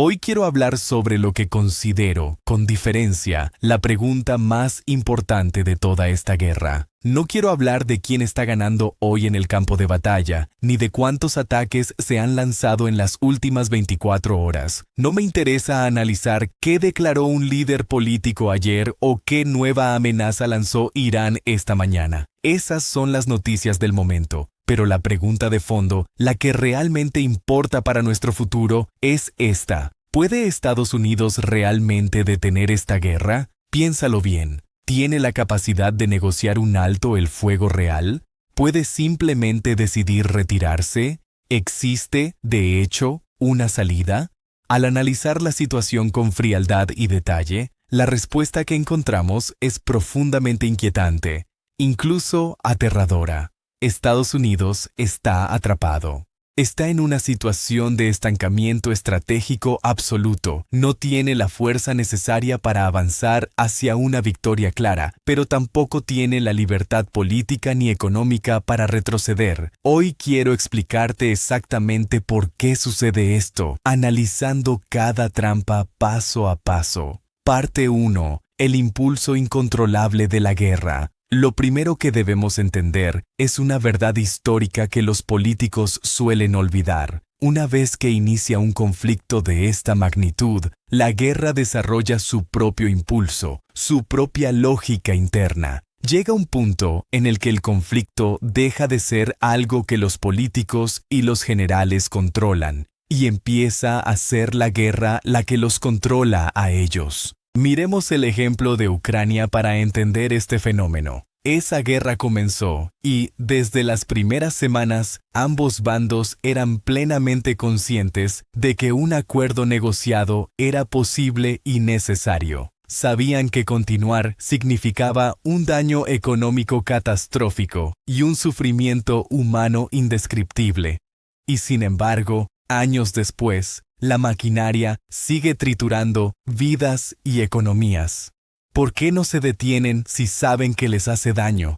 Hoy quiero hablar sobre lo que considero, con diferencia, la pregunta más importante de toda esta guerra. No quiero hablar de quién está ganando hoy en el campo de batalla, ni de cuántos ataques se han lanzado en las últimas 24 horas. No me interesa analizar qué declaró un líder político ayer o qué nueva amenaza lanzó Irán esta mañana. Esas son las noticias del momento. Pero la pregunta de fondo, la que realmente importa para nuestro futuro, es esta. ¿Puede Estados Unidos realmente detener esta guerra? Piénsalo bien. ¿Tiene la capacidad de negociar un alto el fuego real? ¿Puede simplemente decidir retirarse? ¿Existe, de hecho, una salida? Al analizar la situación con frialdad y detalle, la respuesta que encontramos es profundamente inquietante, incluso aterradora. Estados Unidos está atrapado. Está en una situación de estancamiento estratégico absoluto. No tiene la fuerza necesaria para avanzar hacia una victoria clara, pero tampoco tiene la libertad política ni económica para retroceder. Hoy quiero explicarte exactamente por qué sucede esto, analizando cada trampa paso a paso. Parte 1. El impulso incontrolable de la guerra. Lo primero que debemos entender es una verdad histórica que los políticos suelen olvidar. Una vez que inicia un conflicto de esta magnitud, la guerra desarrolla su propio impulso, su propia lógica interna. Llega un punto en el que el conflicto deja de ser algo que los políticos y los generales controlan, y empieza a ser la guerra la que los controla a ellos. Miremos el ejemplo de Ucrania para entender este fenómeno. Esa guerra comenzó y, desde las primeras semanas, ambos bandos eran plenamente conscientes de que un acuerdo negociado era posible y necesario. Sabían que continuar significaba un daño económico catastrófico y un sufrimiento humano indescriptible. Y sin embargo, años después, la maquinaria sigue triturando vidas y economías. ¿Por qué no se detienen si saben que les hace daño?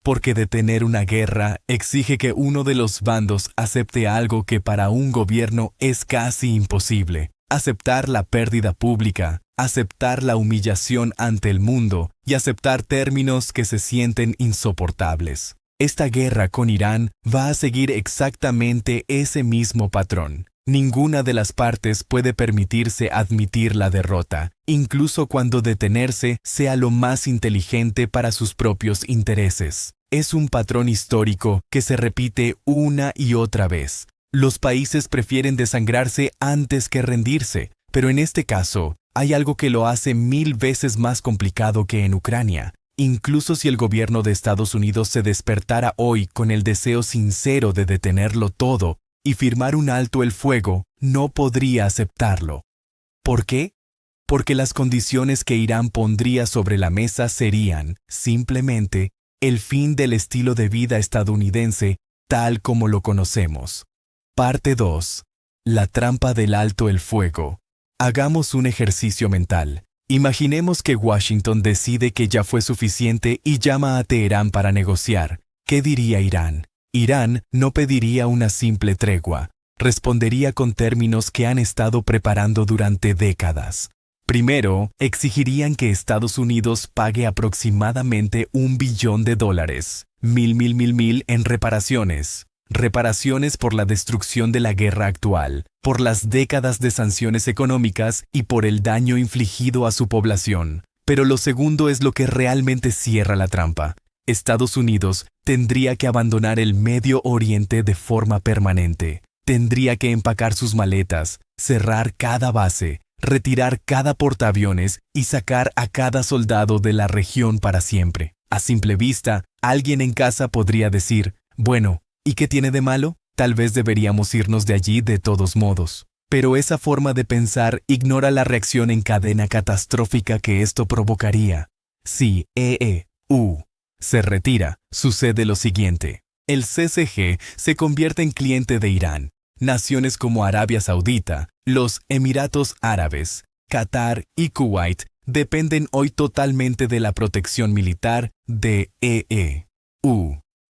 Porque detener una guerra exige que uno de los bandos acepte algo que para un gobierno es casi imposible. Aceptar la pérdida pública, aceptar la humillación ante el mundo y aceptar términos que se sienten insoportables. Esta guerra con Irán va a seguir exactamente ese mismo patrón. Ninguna de las partes puede permitirse admitir la derrota, incluso cuando detenerse sea lo más inteligente para sus propios intereses. Es un patrón histórico que se repite una y otra vez. Los países prefieren desangrarse antes que rendirse, pero en este caso, hay algo que lo hace 1000 veces más complicado que en Ucrania. Incluso si el gobierno de Estados Unidos se despertara hoy con el deseo sincero de detenerlo todo y firmar un alto el fuego, no podría aceptarlo. ¿Por qué? Porque las condiciones que Irán pondría sobre la mesa serían, simplemente, el fin del estilo de vida estadounidense tal como lo conocemos. Parte 2. La trampa del alto el fuego. Hagamos un ejercicio mental. Imaginemos que Washington decide que ya fue suficiente y llama a Teherán para negociar. ¿Qué diría Irán? Irán no pediría una simple tregua. Respondería con términos que han estado preparando durante décadas. Primero, exigirían que Estados Unidos pague aproximadamente $1 billón, mil en reparaciones. Reparaciones por la destrucción de la guerra actual, por las décadas de sanciones económicas y por el daño infligido a su población. Pero lo segundo es lo que realmente cierra la trampa. Estados Unidos tendría que abandonar el Medio Oriente de forma permanente. Tendría que empacar sus maletas, cerrar cada base, retirar cada portaaviones y sacar a cada soldado de la región para siempre. A simple vista, alguien en casa podría decir, bueno, ¿y qué tiene de malo? Tal vez deberíamos irnos de allí de todos modos. Pero esa forma de pensar ignora la reacción en cadena catastrófica que esto provocaría. Si se retira, sucede lo siguiente. El CCG se convierte en cliente de Irán. Naciones como Arabia Saudita, los Emiratos Árabes, Qatar y Kuwait dependen hoy totalmente de la protección militar de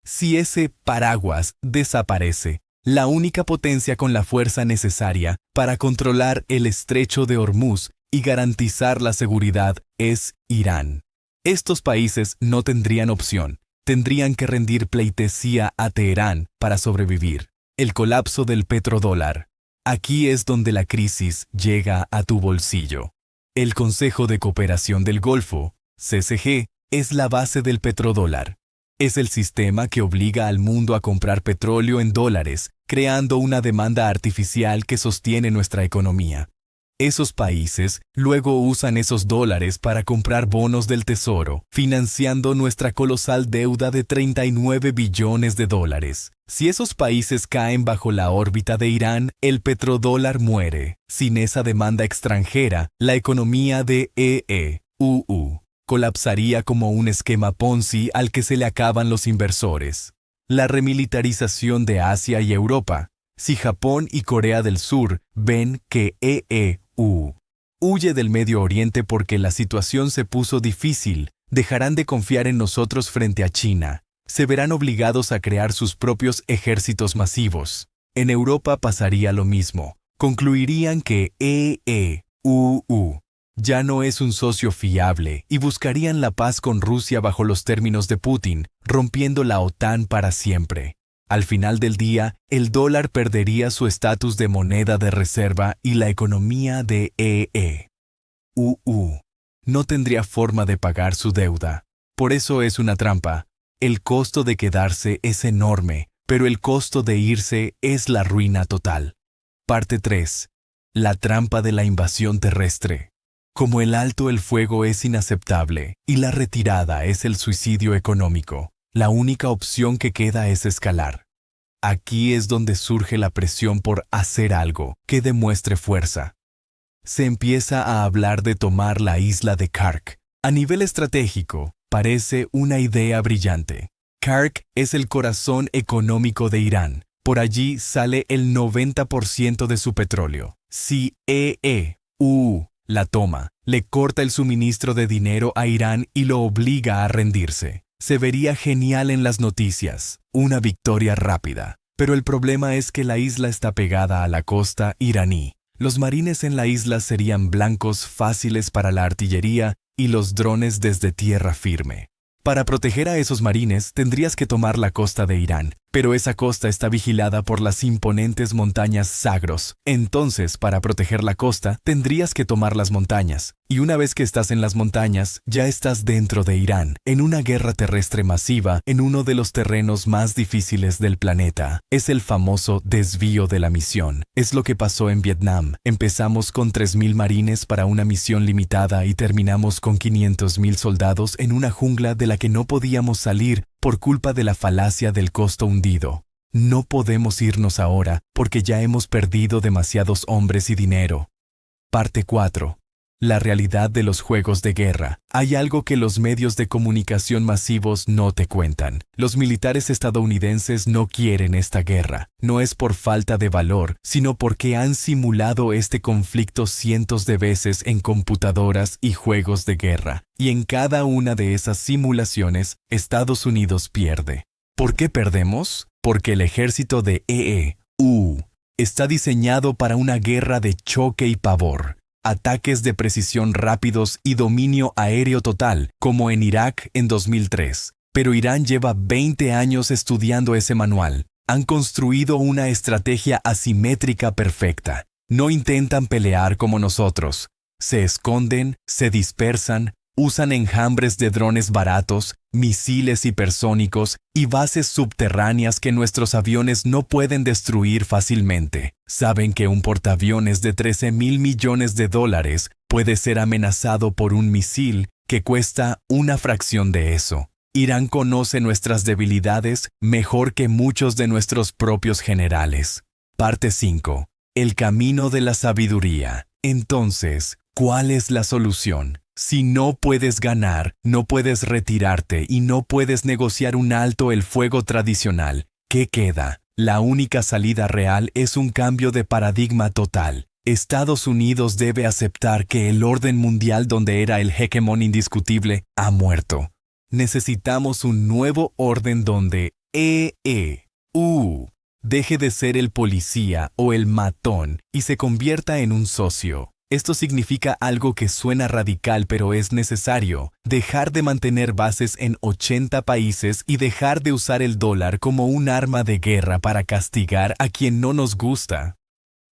Si ese paraguas desaparece, La única potencia con la fuerza necesaria para controlar el estrecho de Hormuz y garantizar la seguridad es Irán. Estos países no tendrían opción, tendrían que rendir pleitesía a Teherán para sobrevivir. El colapso del petrodólar. Aquí es donde la crisis llega a tu bolsillo. El Consejo de Cooperación del Golfo, CCG, es la base del petrodólar. Es el sistema que obliga al mundo a comprar petróleo en dólares, creando una demanda artificial que sostiene nuestra economía. Esos países luego usan esos dólares para comprar bonos del Tesoro, financiando nuestra colosal deuda de 39 billones de dólares. Si esos países caen bajo la órbita de Irán, el petrodólar muere. Sin esa demanda extranjera, la economía de EEUU colapsaría como un esquema Ponzi al que se le acaban los inversores. La remilitarización de Asia y Europa. Si Japón y Corea del Sur ven que huye del Medio Oriente porque la situación se puso difícil, dejarán de confiar en nosotros frente a China. Se verán obligados a crear sus propios ejércitos masivos. En Europa pasaría lo mismo. Concluirían que EEUU ya no es un socio fiable y buscarían la paz con Rusia bajo los términos de Putin, rompiendo la OTAN para siempre. Al final del día, el dólar perdería su estatus de moneda de reserva y la economía de EEUU no tendría forma de pagar su deuda. Por eso es una trampa. El costo de quedarse es enorme, pero el costo de irse es la ruina total. Parte 3. La trampa de la invasión terrestre. Como el alto el fuego es inaceptable y la retirada es el suicidio económico, la única opción que queda es escalar. Aquí es donde surge la presión por hacer algo que demuestre fuerza. Se empieza a hablar de tomar la isla de Kark. A nivel estratégico, parece una idea brillante. Kark es el corazón económico de Irán. Por allí sale el 90% de su petróleo. Si EEUU la toma, le corta el suministro de dinero a Irán y lo obliga a rendirse. Se vería genial en las noticias, una victoria rápida. Pero el problema es que la isla está pegada a la costa iraní. Los marines en la isla serían blancos fáciles para la artillería y los drones desde tierra firme. Para proteger a esos marines tendrías que tomar la costa de Irán, pero esa costa está vigilada por las imponentes montañas Zagros. Entonces, para proteger la costa, tendrías que tomar las montañas. Y una vez que estás en las montañas, ya estás dentro de Irán, en una guerra terrestre masiva, en uno de los terrenos más difíciles del planeta. Es el famoso desvío de la misión. Es lo que pasó en Vietnam. Empezamos con 3.000 marines para una misión limitada y terminamos con 500.000 soldados en una jungla de la que no podíamos salir por culpa de la falacia del costo hundido. No podemos irnos ahora porque ya hemos perdido demasiados hombres y dinero. Parte 4. La realidad de los juegos de guerra. Hay algo que los medios de comunicación masivos no te cuentan. Los militares estadounidenses no quieren esta guerra. No es por falta de valor, sino porque han simulado este conflicto cientos de veces en computadoras y juegos de guerra. Y en cada una de esas simulaciones, Estados Unidos pierde. ¿Por qué perdemos? Porque el ejército de EEUU está diseñado para una guerra de choque y pavor. Ataques de precisión rápidos y dominio aéreo total, como en Irak en 2003. Pero Irán lleva 20 años estudiando ese manual. Han construido una estrategia asimétrica perfecta. No intentan pelear como nosotros. Se esconden, se dispersan, usan enjambres de drones baratos, misiles hipersónicos y bases subterráneas que nuestros aviones no pueden destruir fácilmente. Saben que un portaaviones de 13.000 millones de dólares puede ser amenazado por un misil que cuesta una fracción de eso. Irán conoce nuestras debilidades mejor que muchos de nuestros propios generales. Parte 5. El camino de la sabiduría. Entonces, ¿cuál es la solución? Si no puedes ganar, no puedes retirarte y no puedes negociar un alto el fuego tradicional, ¿qué queda? La única salida real es un cambio de paradigma total. Estados Unidos debe aceptar que el orden mundial donde era el hegemón indiscutible ha muerto. Necesitamos un nuevo orden donde EEUU deje de ser el policía o el matón y se convierta en un socio. Esto significa algo que suena radical pero es necesario: dejar de mantener bases en 80 países y dejar de usar el dólar como un arma de guerra para castigar a quien no nos gusta.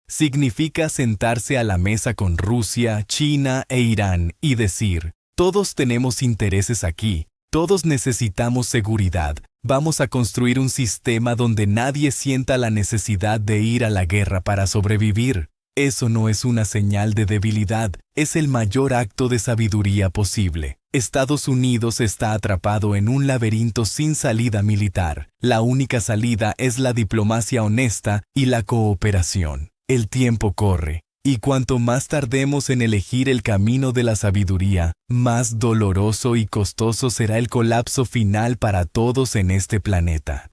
Significa sentarse a la mesa con Rusia, China e Irán y decir: todos tenemos intereses aquí, todos necesitamos seguridad, vamos a construir un sistema donde nadie sienta la necesidad de ir a la guerra para sobrevivir. Eso no es una señal de debilidad, es el mayor acto de sabiduría posible. Estados Unidos está atrapado en un laberinto sin salida militar. La única salida es la diplomacia honesta y la cooperación. El tiempo corre, y cuanto más tardemos en elegir el camino de la sabiduría, más doloroso y costoso será el colapso final para todos en este planeta.